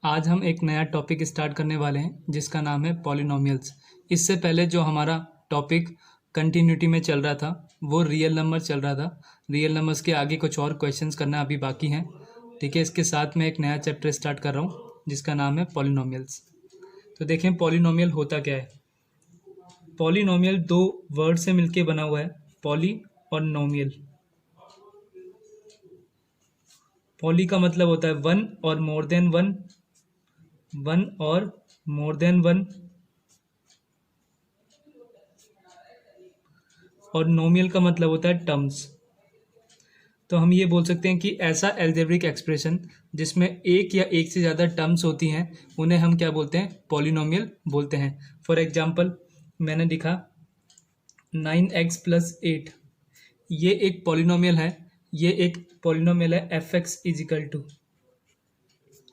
आज हम एक नया टॉपिक स्टार्ट करने वाले हैं जिसका नाम है पॉलिनोमियल्स। इससे पहले जो हमारा टॉपिक कंटिन्यूटी में चल रहा था वो रियल नंबर चल रहा था। रियल नंबर्स के आगे कुछ और क्वेश्चंस करना अभी बाकी हैं। ठीक है, इसके साथ मैं एक नया चैप्टर स्टार्ट कर रहा हूँ जिसका नाम है पॉलिनोमियल्स। तो देखें पॉलिनोमियल होता क्या है। पॉलिनोमियल दो वर्ड से मिलके बना हुआ है, पॉली और नोमियल। पॉली का मतलब होता है वन और मोर देन वन, वन और मोर देन वन, और नोमियल का मतलब होता है टर्म्स। तो हम ये बोल सकते हैं कि ऐसा एल्जेब्रिक एक्सप्रेशन जिसमें एक या एक से ज़्यादा टर्म्स होती हैं उन्हें हम क्या बोलते हैं, पॉलिनोमियल बोलते हैं। फॉर एग्जांपल मैंने लिखा 9x+8, ये एक पॉलिनोमियल है। ये एक पॉलिनोमियल है एफ एक्स इजिकल टू,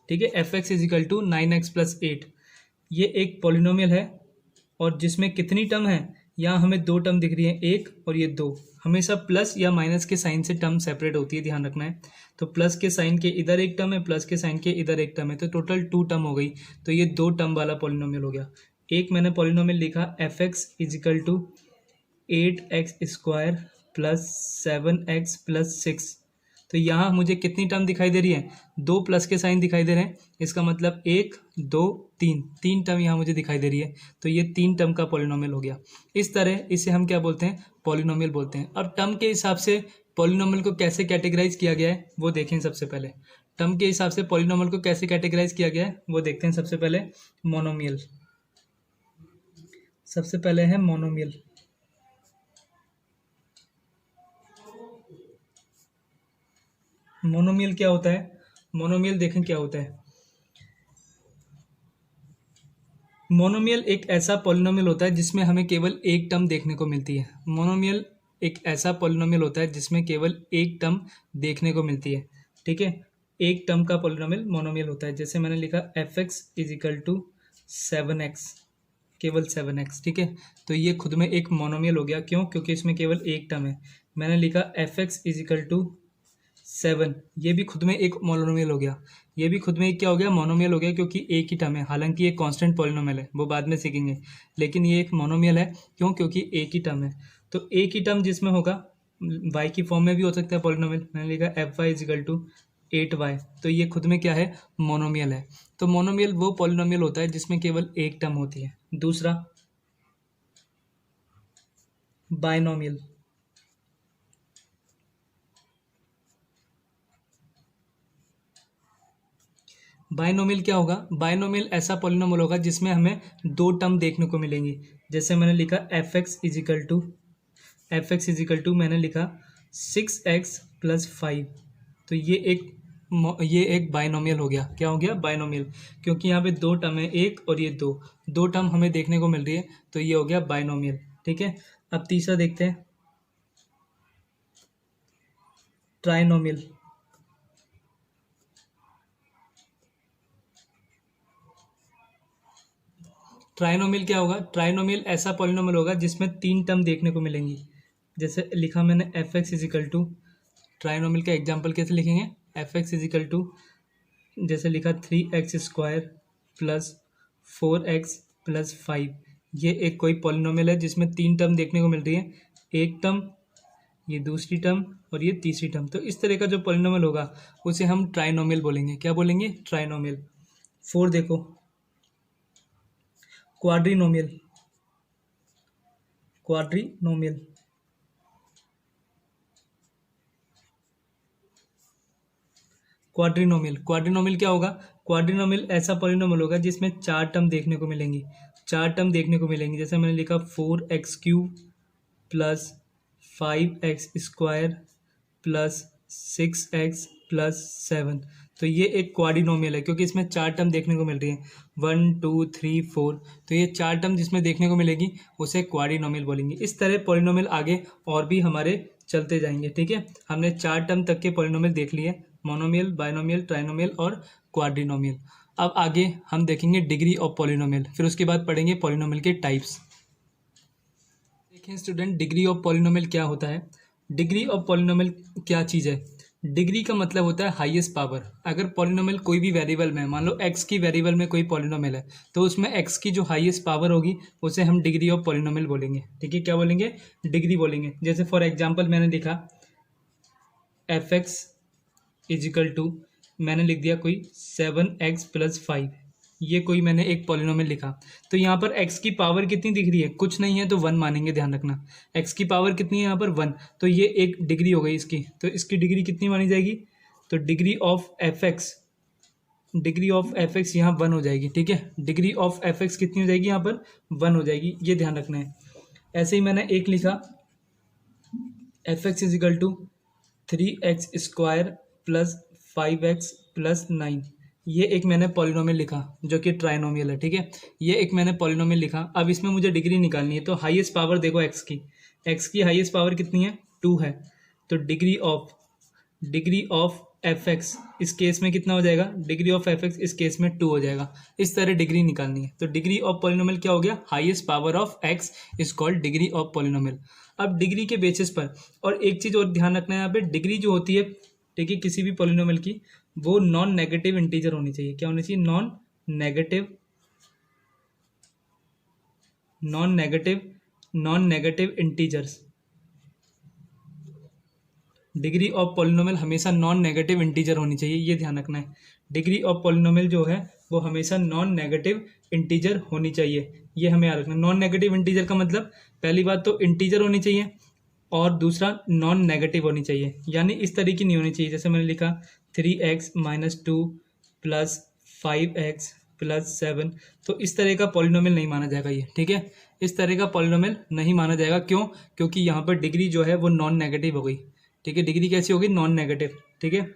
ठीक है, F X is equal to 9x+8। ये एक पॉलिनोमियल है और जिसमें कितनी टर्म है, यहाँ हमें दो टर्म दिख रही है, एक और ये दो। हमेशा प्लस या माइनस के साइन से टर्म सेपरेट होती है, ध्यान रखना है। तो प्लस के साइन के इधर एक टर्म है, प्लस के साइन के इधर एक टर्म है, तो टोटल टू टर्म हो गई। तो ये दो टर्म वाला पॉलिनोमियल हो गया। एक मैंने पॉलिनोमियल लिखा F X is equal to 8x² plus 7x+6। तो यहाँ मुझे कितनी टर्म दिखाई दे रही है, दो प्लस के साइन दिखाई दे रहे हैं। इसका मतलब एक दो तीन, तीन टर्म यहाँ मुझे दिखाई दे रही है। तो ये तीन टर्म का पॉलिनोमियल हो गया। इस तरह इसे हम क्या बोलते हैं, पॉलिनोमियल बोलते हैं। अब टर्म के हिसाब से पॉलिनोमियल को कैसे कैटेगराइज किया गया है वो देखें। सबसे पहले टर्म के हिसाब से पॉलिनोमियल को कैसे कैटेगराइज किया गया है वो देखते हैं। सबसे पहले मोनोमियल, सबसे पहले है मोनोमियल। मोनोमियल क्या होता है, मोनोमियल देखें क्या होता है। मोनोमियल एक ऐसा पॉलिनोमियल होता है जिसमें हमें केवल एक टर्म देखने को मिलती है। मोनोमियल एक ऐसा पॉलिनोमियल होता है जिसमें केवल एक टर्म देखने को मिलती है। ठीक है, एक टर्म का पॉलिनोमियल मोनोमियल होता है। जैसे मैंने लिखा F X is equal to 7x, केवल 7x। ठीक है, तो ये खुद में एक मोनोमियल हो गया। क्यों? क्योंकि इसमें केवल एक टर्म है। मैंने लिखा एफ एक्स इजिकल टू 7, ये भी खुद में एक मोनोमियल हो गया। ये भी खुद में एक क्या हो गया, मोनोमियल हो गया, क्योंकि एक ही टर्म है। हालांकि ये कांस्टेंट पॉलिनोमियल है, वो बाद में सीखेंगे, लेकिन ये एक मोनोमियल है। क्यों? क्योंकि एक ही टर्म है। तो एक ही टर्म जिसमें होगा, वाई की फॉर्म में भी हो सकता है पॉलिनोमियल। मैंने लिखा F Y is equal to 8y, तो ये खुद में क्या है, मोनोमियल है। तो मोनोमियल वो पॉलिनोमियल होता है जिसमें केवल एक टर्म होती है। दूसरा बायनोमियल। बायनोमियल क्या होगा, बायनोमियल ऐसा पॉलिनोमियल होगा जिसमें हमें दो टर्म देखने को मिलेंगी। जैसे मैंने लिखा F X is equal to, F X is equal to मैंने लिखा 6x+5। तो ये एक बायनोमियल हो गया। क्या हो गया, बायनोमियल, क्योंकि यहाँ पे दो टर्म है, एक और ये दो, दो टर्म हमें देखने को मिल रही है, तो ये हो गया बायनोमियल। ठीक है, अब तीसरा देखते हैं, ट्राइनोमियल। ट्राइनोमियल क्या होगा, ट्राइनोमियल ऐसा पॉलिनोमियल होगा जिसमें तीन टर्म देखने को मिलेंगी। जैसे लिखा मैंने F X is equal to, trinomial का एग्जाम्पल कैसे लिखेंगे, एफ एक्स इजिकल टू जैसे लिखा 3x² प्लस 4x+5। ये एक कोई पॉलिनोमियल है जिसमें तीन टर्म देखने को मिल रही है, एक टर्म, ये दूसरी टर्म और ये तीसरी टर्म। तो इस तरह का जो पॉलिनोमियल होगा उसे हम ट्राइनोमियल बोलेंगे। क्या बोलेंगे, ट्राइनोमियल। फोर देखो, क्वाड्रीनोमियल। क्वाड्रीनोमियल, क्वाड्रीनोमियल, क्वाड्रीनोमियल क्या होगा, क्वाड्रीनोमियल ऐसा पॉलिनोमियल होगा जिसमें चार टर्म देखने को मिलेंगी, चार टर्म देखने को मिलेंगी। जैसे मैंने लिखा 4x³ plus 5x² plus 6x+7। तो ये एक क्वाड्रीनोमियल है क्योंकि इसमें चार टर्म देखने को मिल रही है, 1 2 3 4। तो ये चार टर्म जिसमें देखने को मिलेगी उसे क्वाड्रीनोमियल बोलेंगे। इस तरह पॉलिनोमियल आगे और भी हमारे चलते जाएंगे। ठीक है, हमने चार टर्म तक के पॉलिनोमियल देख लिए, मोनोमियल, बायनोमियल, ट्राइनोमियल और क्वाड्रीनोमियल। अब आगे हम देखेंगे डिग्री ऑफ पॉलिनोमियल, फिर उसके बाद पढ़ेंगे पॉलिनोमियल के टाइप्स। देखें स्टूडेंट, डिग्री ऑफ पॉलिनोमियल क्या होता है। डिग्री ऑफ पॉलिनोमियल क्या चीज़ है, डिग्री का मतलब होता है हाईएस्ट पावर। अगर पॉलिनोमियल कोई भी वेरिएबल में, मान लो एक्स की वेरिएबल में कोई पॉलिनोमियल है, तो उसमें एक्स की जो हाईएस्ट पावर होगी उसे हम डिग्री ऑफ पॉलिनोमियल बोलेंगे। ठीक है, क्या बोलेंगे? डिग्री बोलेंगे। जैसे फॉर एग्जांपल मैंने लिखा एफ एक्स इजिकल टू, मैंने लिख दिया कोई 7x + 5, ये कोई मैंने एक पॉलिनोमियल लिखा। तो यहाँ पर x की पावर कितनी दिख रही है? कुछ नहीं है, तो 1 मानेंगे, ध्यान रखना। x की पावर कितनी है यहाँ पर? 1। तो ये एक डिग्री हो गई इसकी, तो इसकी डिग्री कितनी मानी जाएगी? तो degree of F x, degree of F x यहाँ 1 हो जाएगी। ठीक है, डिग्री ऑफ एफ एक्स कितनी हो जाएगी? यहाँ पर 1 हो जाएगी, ये ध्यान रखना है। ऐसे ही मैंने एक लिखा F X is equal to 3x² + 5x + 9, ये एक मैंने पॉलिनोमियल लिखा जो कि ट्राइनोमियल है। ठीक है, ये एक मैंने पॉलिनोमियल लिखा। अब इसमें मुझे डिग्री निकालनी है, तो हाईएस्ट पावर देखो एक्स की हाईएस्ट पावर कितनी है? 2 है। तो डिग्री ऑफ एफ एक्स इस केस में कितना हो जाएगा? डिग्री ऑफ एफ एक्स इस केस में 2 हो जाएगा। इस तरह डिग्री निकालनी है। तो डिग्री ऑफ पॉलिनोमियल क्या हो गया? Highest power of x is called degree of polynomial. अब डिग्री के बेसिस पर, और एक चीज़ और ध्यान रखना है यहाँ पे, डिग्री जो होती है, ठीक है, किसी भी पॉलिनोमियल की, वो नॉन नेगेटिव इंटीजर होनी चाहिए। क्या होनी चाहिए? Non negative integers. Degree of polynomial हमेशा नॉन नेगेटिव इंटीजर होनी चाहिए, ये ध्यान रखना है। डिग्री ऑफ पॉलिनोमियल जो है वो हमेशा नॉन नेगेटिव इंटीजर होनी चाहिए, ये हमें याद रखना। नॉन नेगेटिव इंटीजर का मतलब, पहली बात तो इंटीजर होनी चाहिए, और दूसरा नॉन नेगेटिव होनी चाहिए, यानी इस तरह की नहीं होनी चाहिए। जैसे मैंने लिखा 3x - 2 + 5x + 7, तो इस तरह का पॉलिनोमियल नहीं माना जाएगा ये। ठीक है, इस तरह का पॉलिनोमियल नहीं माना जाएगा। क्यों? क्योंकि यहाँ पर डिग्री जो है वो नॉन नेगेटिव हो गई। ठीक है, डिग्री कैसी होगी? Non negative. ठीक है,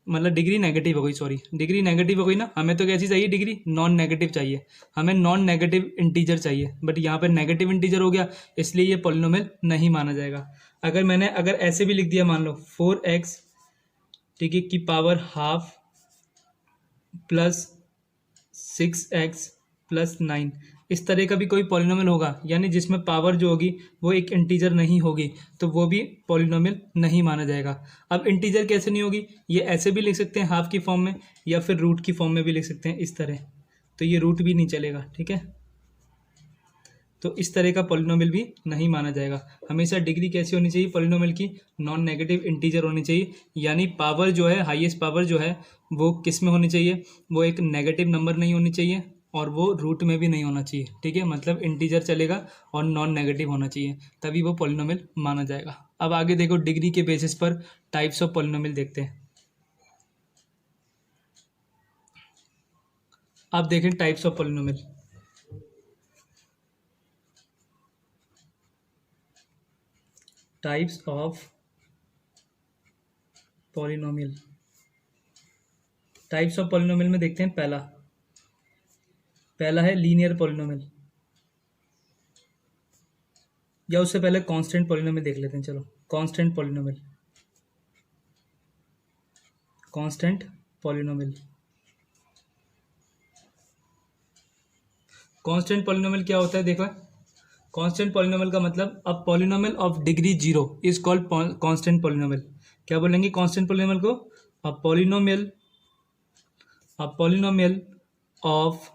मतलब डिग्री नेगेटिव हो गई, सॉरी, डिग्री नेगेटिव हो गई ना। हमें तो कैसी चाहिए? डिग्री नॉन नेगेटिव चाहिए, हमें नॉन नेगेटिव इंटीजर चाहिए, बट यहाँ पर नेगेटिव इंटीजर हो गया, इसलिए ये पॉलिनोमियल नहीं माना जाएगा। अगर ऐसे भी लिख दिया, मान लो 4x, ठीक है, की पावर ½ + 6x + 9, इस तरह का भी कोई पॉलिनोमियल होगा, यानी जिसमें पावर जो होगी वो एक इंटीजर नहीं होगी, तो वो भी पॉलिनोमियल नहीं माना जाएगा। अब इंटीजर कैसे नहीं होगी? ये ऐसे भी लिख सकते हैं हाफ की फॉर्म में, या फिर रूट की फॉर्म में भी लिख सकते हैं इस तरह, तो ये रूट भी नहीं चलेगा। ठीक है, तो इस तरह का पॉलिनोमियल भी नहीं माना जाएगा। हमेशा डिग्री कैसी होनी चाहिए पॉलिनोमियल की? नॉन नेगेटिव इंटीजर होनी चाहिए, यानी पावर जो है, हाईएस्ट पावर जो है, वो किस में होनी चाहिए? वो एक नेगेटिव नंबर नहीं होनी चाहिए, और वो रूट में भी नहीं होना चाहिए। ठीक है, मतलब इंटीजर चलेगा और नॉन नेगेटिव होना चाहिए, तभी वो पॉलिनोमियल माना जाएगा। अब आगे देखो, डिग्री के बेसिस पर टाइप्स ऑफ पॉलिनोमियल देखते हैं। अब देखें types of polynomial. Types of polynomial, types of polynomial में देखते हैं। पहला है लीनियर पॉलिनोमियल, या उससे पहले कांस्टेंट पॉलिनोमियल देख लेते हैं। चलो, कांस्टेंट पॉलिनोमियल कांस्टेंट पॉलिनोमियल क्या होता है? देखो, कांस्टेंट पॉलिनोमियल का मतलब, अ polynomial of degree 0 is called constant polynomial. क्या बोलेंगे कांस्टेंट पॉलिनोमियल को? अ polynomial of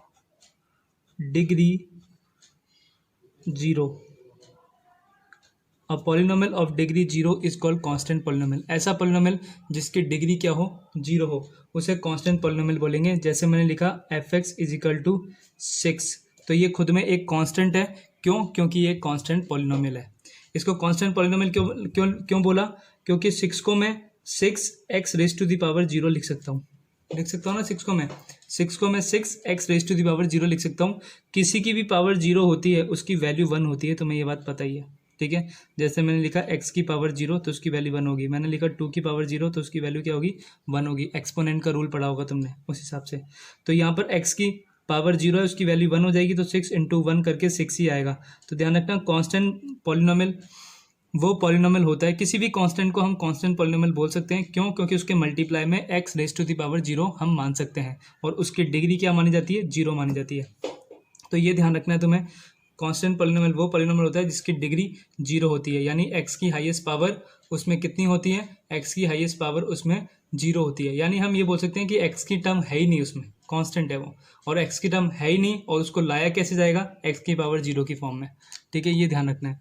degree 0, a polynomial of degree 0 is called constant polynomial. ऐसा पॉलिनोमियल जिसकी डिग्री क्या हो? 0 हो, उसे कांस्टेंट पॉलिनोमियल बोलेंगे। जैसे मैंने लिखा f(x = 6), तो ये खुद में एक कांस्टेंट है। क्यों? क्योंकि ये कांस्टेंट पॉलिनोमियल है। इसको कांस्टेंट पॉलिनोमियल क्यों क्यों क्यों बोला? क्योंकि 6 को मैं 6x⁻0 लिख सकता हूँ, ना। 6 को मैं 6x⁻0 लिख सकता हूँ। किसी की भी पावर 0 होती है, उसकी वैल्यू 1 होती है, तुम्हें ये बात पता ही है। ठीक है, जैसे मैंने लिखा x की पावर 0, तो उसकी वैल्यू 1 होगी। मैंने लिखा 2 की पावर 0, तो उसकी वैल्यू क्या होगी? 1 होगी। एक्सपोनेंट का रूल पढ़ा होगा तुमने, उस हिसाब से। तो यहाँ पर x की पावर 0 है, उसकी वैल्यू 1 हो जाएगी, तो 6 × 1 करके 6 ही आएगा। तो ध्यान रखना, कांस्टेंट पॉलिनोमियल वो पॉलिनोमियल होता है, किसी भी कांस्टेंट को हम कांस्टेंट पॉलिनोमियल बोल सकते हैं। क्यों? क्योंकि उसके मल्टीप्लाई में x⁻0 हम मान सकते हैं, और उसकी डिग्री क्या मानी जाती है? 0 मानी जाती है। तो ये ध्यान रखना है तुम्हें। कांस्टेंट पॉलिनोमियल वो पॉलिनोमियल होता है जिसकी डिग्री 0 होती है, यानी x की हाईएस्ट पावर उसमें कितनी होती है, एक्स की हाईएस्ट पावर उसमें 0 होती है। यानी हम ये बोल सकते हैं कि एक्स की टर्म है ही नहीं उसमें, कांस्टेंट है वो, और एक्स की टर्म है ही नहीं, और उसको लाया कैसे जाएगा, एक्स की पावर 0 की फॉर्म में। ठीक है, ये ध्यान रखना है।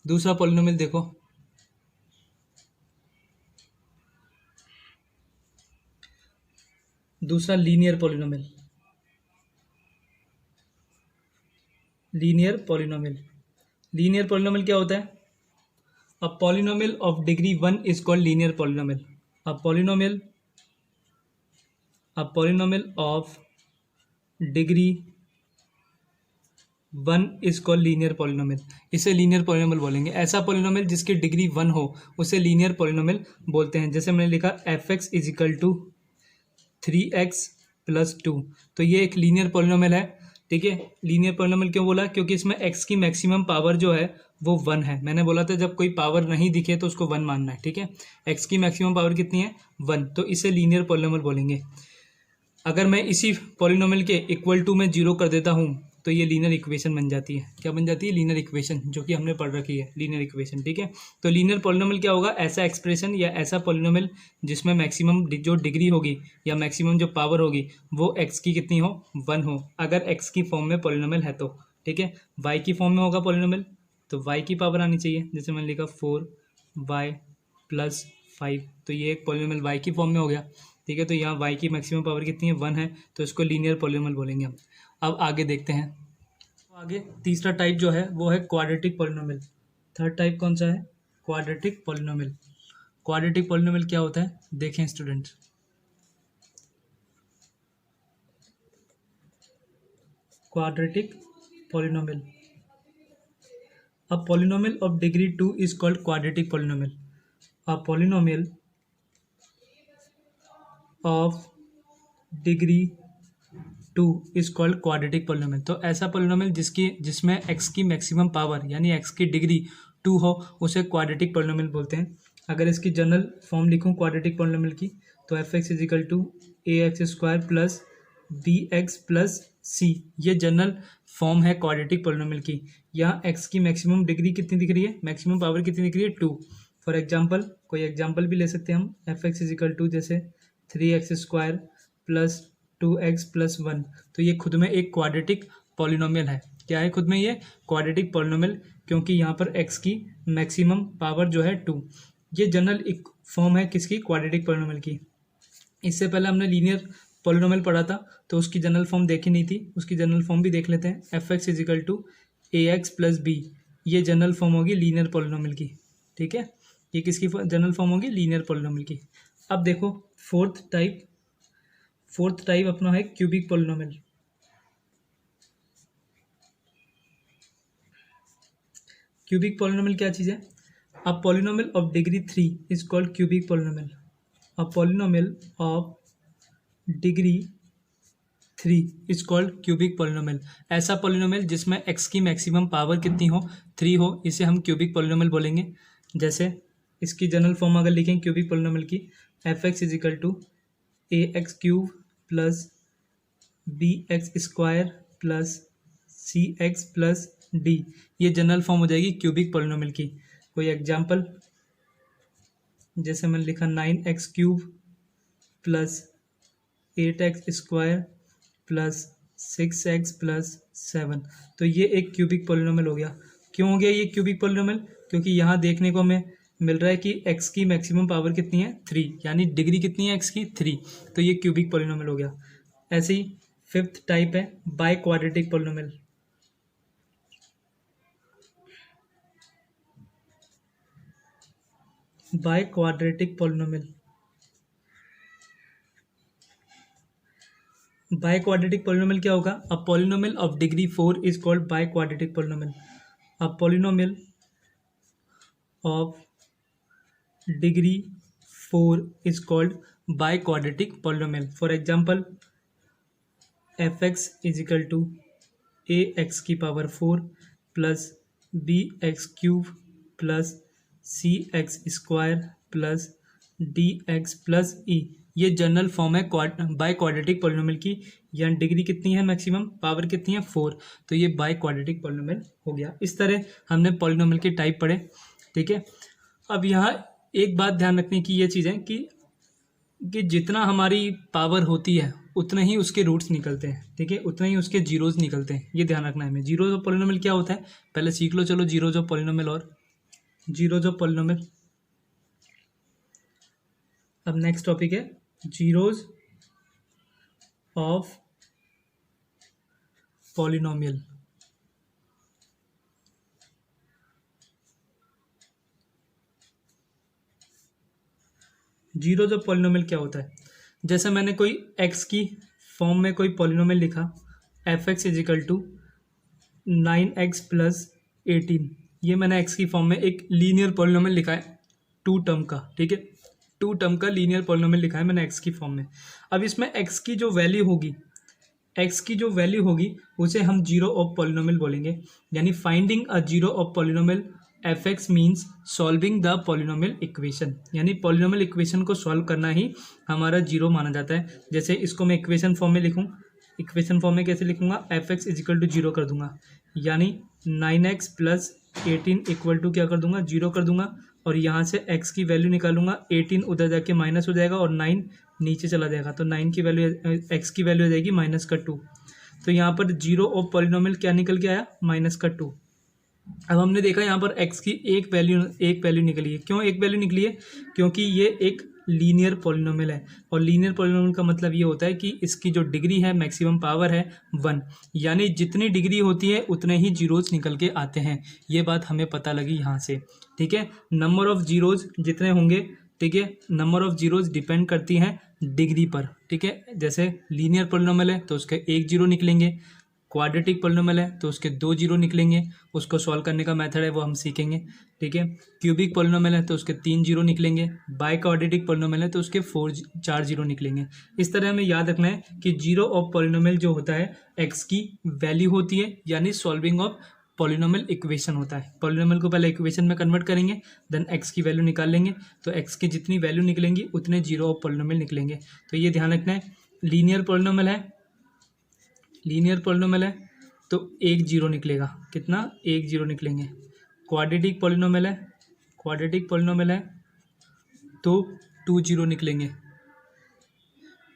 दूसरा पॉलिनोमियल देखो, दूसरा लीनियर पॉलिनोमियल। लीनियर पॉलिनोमियल क्या होता है? अ polynomial of degree 1 is called linear polynomial. A polynomial of degree 1 is called linear polynomial. इसे लीनियर पॉलिनोमियल बोलेंगे। ऐसा पॉलिनोमियल जिसकी डिग्री 1 हो उसे लीनियर पॉलिनोमियल बोलते हैं। जैसे मैंने लिखा F X is equal to 3x plus 2, तो ये एक लीनियर पॉलिनोमियल है। ठीक है, लीनियर पॉलिनोमियल क्यों बोला? क्योंकि इसमें x की मैक्सिमम पावर जो है वो 1 है। मैंने बोला था जब कोई पावर नहीं दिखे तो उसको 1 मानना है। ठीक है, x की मैक्सिमम पावर कितनी है, 1, तो इसे लीनियर पॉलिनोमियल बोलेंगे। अगर मैं इसी पॉलिनोमियल के इक्वल टू में 0 कर देता हूँ तो ये लीनियर इक्वेशन बन जाती है। क्या बन जाती है? लीनियर इक्वेशन, जो कि हमने पढ़ रखी है, लीनियर इक्वेशन। ठीक है, तो लीनियर पॉलिनोमियल क्या होगा? ऐसा एक्सप्रेशन या ऐसा पॉलिनोमियल जिसमें मैक्सिमम जो डिग्री होगी या मैक्सिमम जो पावर होगी वो एक्स की कितनी हो, 1 हो, अगर एक्स की फॉर्म में पॉलिनोमियल है तो। ठीक है, वाई की फॉर्म में होगा पॉलिनोमियल तो वाई की पावर आनी चाहिए। जैसे मैंने लिखा 4y प्लस 5, तो ये एक पॉलिनोमियल वाई की फॉर्म में हो गया। ठीक है, तो यहाँ y की मैक्सिमम पावर कितनी है, 1 है, तो इसको लीनियर पॉलिनोमियल बोलेंगे हम। अब आगे देखते हैं। तो आगे तीसरा टाइप जो है वो है क्वाड्रेटिक पॉलिनोमियल। थर्ड टाइप कौन सा है? Quadratic polynomial. क्वाड्रेटिक पॉलिनोमियल क्या होता है, देखें students. Quadratic polynomial, a polynomial of degree 2 is called quadratic polynomial. A polynomial of degree 2 is called quadratic polynomial. तो ऐसा पॉलिनोमियल जिसमें x की मैक्सिमम पावर यानी x की डिग्री 2 हो उसे क्वाड्रेटिक पॉलिनोमियल बोलते हैं। अगर इसकी जनरल फॉर्म लिखूं क्वाड्रेटिक पॉलिनोमियल की, तो F X is equal to A X square plus B X plus C, ये जनरल फॉर्म है क्वाड्रेटिक पॉलिनोमियल की। यहाँ x की मैक्सिमम डिग्री कितनी दिख रही है, मैक्सिमम पावर कितनी दिख रही है, 2। फॉर एग्जाम्पल कोई एग्जाम्पल भी ले सकते हैं हम, F X is equal to जैसे 3x square plus 2x plus 1, तो ये खुद में एक क्वाड्रेटिक पॉलिनोमियल है। क्या है खुद में ये? क्वाड्रेटिक पॉलिनोमियल, क्योंकि यहाँ पर x की मैक्सिमम पावर जो है 2। ये जनरल एक फॉर्म है किसकी? क्वाड्रेटिक पॉलिनोमियल की। इससे पहले हमने लीनियर पॉलिनोमियल पढ़ा था तो उसकी जनरल फॉर्म देखी नहीं थी, उसकी जनरल फॉर्म भी देख लेते हैं। F X is equal to A X plus B, ये जनरल फॉर्म होगी लीनियर पॉलिनोमियल की। ठीक है, ये किसकी जनरल फॉर्म होगी? लीनियर पॉलिनोमियल की। अब देखो फोर्थ टाइप अपना है क्यूबिक पॉलिनोमियल। क्यूबिक पॉलिनोमियल क्या चीज़ है? अ polynomial of degree 3 is called cubic polynomial. A polynomial of degree 3 is called cubic polynomial. ऐसा पॉलिनोमियल जिसमें x की मैक्सिमम पावर कितनी हो, 3 हो, इसे हम क्यूबिक पॉलिनोमियल बोलेंगे। जैसे इसकी जनरल फॉर्म अगर लिखें क्यूबिक पॉलिनोमियल की, F X is equal to A X cube plus B X square plus C X plus D, ये जनरल फॉर्म हो जाएगी क्यूबिक पॉलिनोमियल की। कोई एग्जांपल, जैसे मैंने लिखा 9x cube plus 8x square plus 6x plus 7, तो ये एक क्यूबिक पॉलिनोमियल हो गया। क्यों हो गया ये क्यूबिक पॉलिनोमियल? क्योंकि यहाँ देखने को हमें मिल रहा है कि x की मैक्सिमम पावर कितनी है, 3, यानी डिग्री कितनी है x की, 3, तो ये क्यूबिक पॉलिनोमियल हो गया। ऐसे ही फिफ्थ टाइप है biquadratic polynomial. Biquadratic polynomial, biquadratic polynomial क्या होगा? A polynomial of degree 4 is called biquadratic polynomial. A polynomial of degree 4 is called biquadratic polynomial. For example F X is equal to A X की power 4 plus B X cube plus C X square plus D X plus E, ये general form है biquadratic polynomial की। यहाँ degree कितनी है, maximum power कितनी है, 4, तो ये बाय क्वाड्रेटिक पॉलिनोमियल हो गया। इस तरह हमने पॉलिनोमियल के टाइप पढ़े। ठीक है। अब यहाँ एक बात ध्यान रखने की ये चीज़ है कि जितना हमारी पावर होती है उतना ही उसके रूट्स निकलते हैं, ठीक है, उतना ही उसके जीरोज निकलते हैं, ये ध्यान रखना है हमें। जीरोज ऑफ पॉलिनोमियल क्या होता है पहले सीख लो चलो। जीरोज ऑफ पॉलिनोमियल और जीरोज ऑफ पॉलिनोमियल। अब नेक्स्ट टॉपिक है zeros of polynomial. Zeros of polynomial क्या होता है, जैसे मैंने कोई एक्स की फॉर्म में कोई पॉलिनोमियल लिखा, F X is equal to 9x plus 18, ये मैंने एक्स की फॉर्म में एक लीनियर पॉलिनोमियल लिखा है 2 टर्म का, ठीक है, 2 टर्म का लीनियर पॉलिनोमियल लिखा है मैंने एक्स की फॉर्म में। अब इसमें एक्स की जो वैल्यू होगी उसे हम जीरो ऑफ पॉलिनोमियल बोलेंगे, यानी finding a zero of polynomial F x means solving the polynomial equation, यानी पॉलिनोमियल इक्वेशन को सॉल्व करना ही हमारा जीरो माना जाता है। जैसे इसको मैं इक्वेशन फॉर्म में लिखूँ, इक्वेशन फॉर्म में कैसे लिखूंगा, F X is equal to zero कर दूंगा, यानी 9x प्लस 18 इक्वल टू क्या कर दूंगा, जीरो कर दूंगा, और यहाँ से x की वैल्यू निकालूंगा, 18 उधर जाके माइनस हो जाएगा और 9 नीचे चला जाएगा, तो 9 की वैल्यू x की वैल्यू हो जाएगी माइनस का 2। तो यहाँ पर जीरो ऑफ पॉलिनोमियल क्या निकल के आया, माइनस का 2। अब हमने देखा यहाँ पर x की एक वैल्यू निकली है। क्यों एक वैल्यू निकली है, क्योंकि ये एक लीनियर पॉलिनोमियल है, और लीनियर पॉलिनोमियल का मतलब ये होता है कि इसकी जो डिग्री है, मैक्सिमम पावर है 1, यानी जितनी डिग्री होती है उतने ही जीरोज निकल के आते हैं। ये बात हमें पता लगी यहाँ से, ठीक है। नंबर ऑफ जीरोज जितने होंगे, ठीक है, नंबर ऑफ जीरोज डिपेंड करती हैं डिग्री पर, ठीक है। जैसे लीनियर पॉलिनोमियल है तो उसके 1 जीरो निकलेंगे, क्वाड्रेटिक पॉलिनोमियल है तो उसके 2 जीरो निकलेंगे, उसको सॉल्व करने का मेथड है वो हम सीखेंगे, ठीक है। क्यूबिक पॉलिनोमियल है तो उसके 3 जीरो निकलेंगे, बाई क्वाड्रेटिक पॉलिनोमियल है तो उसके 4 जीरो निकलेंगे। इस तरह हमें याद रखना है कि जीरो ऑफ पॉलिनोमियल जो होता है एक्स की वैल्यू होती है, यानी सॉल्विंग ऑफ पॉलिनोमियल इक्वेशन होता है। पॉलिनोमियल को पहले इक्वेशन में कन्वर्ट करेंगे, देन एक्स की वैल्यू निकाल लेंगे, तो एक्स की जितनी वैल्यू निकलेंगी उतने जीरो ऑफ पॉलिनोमियल निकलेंगे। तो ये ध्यान रखना है। लीनियर पॉलिनोमियल है तो 1 जीरो निकलेगा, कितना, 1 जीरो निकलेंगे। क्वाड्रेटिक पॉलिनोमियल है तो 2 जीरो निकलेंगे,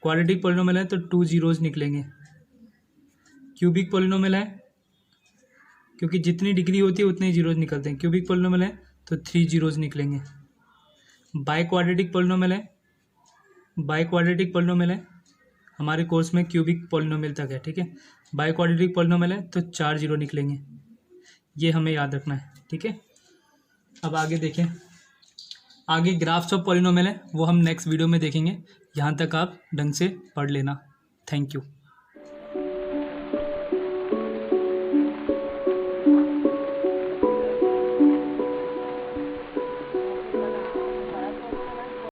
क्वाड्रेटिक पॉलिनोमियल है तो 2 जीरोज निकलेंगे। क्यूबिक पॉलिनोमियल है, क्योंकि जितनी डिग्री होती है उतने जीरोज निकलते हैं, क्यूबिक पॉलिनोमियल है तो 3 जीरोज निकलेंगे। बाई क्वाड्रेटिक पॉलिनोमियल है, हमारे कोर्स में क्यूबिक पॉलिनोमियल तक है, ठीक है। बाई क्वाड्रेटिक पॉलिनोमियल है तो 4 जीरो निकलेंगे, ये हमें याद रखना है, ठीक है। अब आगे देखें, आगे ग्राफ्स ऑफ पॉलिनोमियल है वो हम नेक्स्ट वीडियो में देखेंगे। यहाँ तक आप ढंग से पढ़ लेना। Thank you.